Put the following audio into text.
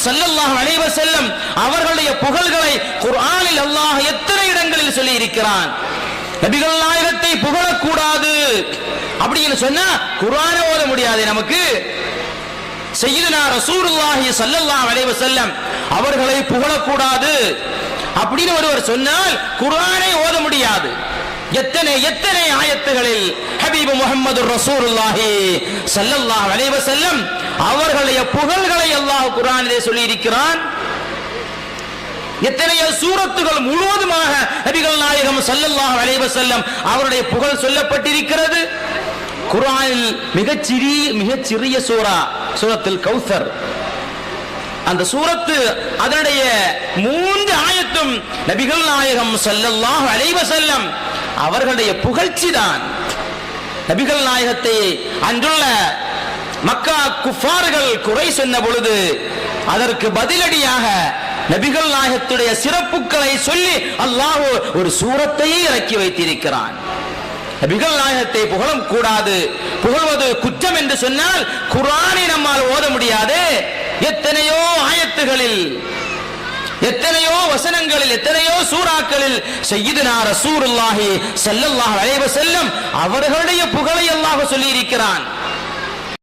ஸல்லல்லாஹு அலைஹி வஸல்லம் அவர்களுடைய புகழ்களை குர்ஆனில் அல்லாஹ் எத்தனை இடங்களில் சொல்லி இருக்கிறான். நபிகள் நாயகத்தை புகழக்கூடாது அப்படின்னு சொன்னா குர்ஆனை ஓத முடியாது. நமக்கு சய்யிதுனா ரசூலுல்லாஹி ஸல்லல்லாஹு அலைஹி வஸல்லம் அவர்களை புகழக்கூடாது அப்படின்னு ஒருவர் சொன்னால் குர்ஆனை ஓத முடியாது. எத்தனை எத்தனை ஆயத்துகளில் ஹபீபு முஹம்மது ரசூலுல்லாஹி ஸல்லல்லாஹு அலைஹி வஸல்லம் அவர்களுடைய புகழ்களை அல்லாஹ் குர்ஆனிலே சொல்லி இருக்கிறான். எத்தனையோ சூரத்துகள் முழுவதுமாக நபிகள் நாயகம் ஸல்லல்லாஹு அலைஹி வஸல்லம் அவருடைய புகழ் சொல்லப்பட்டிருக்கிறது. குர்ஆனில் மிகச்சிறிய சூரா சூரத்துல் கௌசர். அந்த சூரத்து அதனுடைய 3 ஆயத்தும் நபிகள் நாயகம் ஸல்லல்லாஹு அலைஹி வஸல்லம் அவர்களுடைய புகழ்ச்சி தான். நபிகள் நாயகத்தை அன்றுள்ள மக்கா குஃபார்கள் குறை சொன்ன பொழுது அதற்கு பதிலடியாக நபிகள் நாயகத்துடைய சிறப்புகளை சொல்லி அல்லாஹ் ஒரு சூரத்தையே இறக்கி வைத்திருக்கிறான். நபிகள் நாயகத்தை புகழும் கூடாது, புகழ்வது குற்றம் என்று சொன்னால் குர்ஆனை நம்மால் ஓத முடியாது. எத்தனையோ ஆயத்துகளில், எத்தனையோ வசனங்களில், எத்தனையோ சூறாக்களில் சய்யிதுனா ரசூலுல்லாஹி ஸல்லல்லாஹு அலைஹி வஸல்லம் அவர்களுடைய புகழை அல்லாஹ் சொல்லி இருக்கிறான்.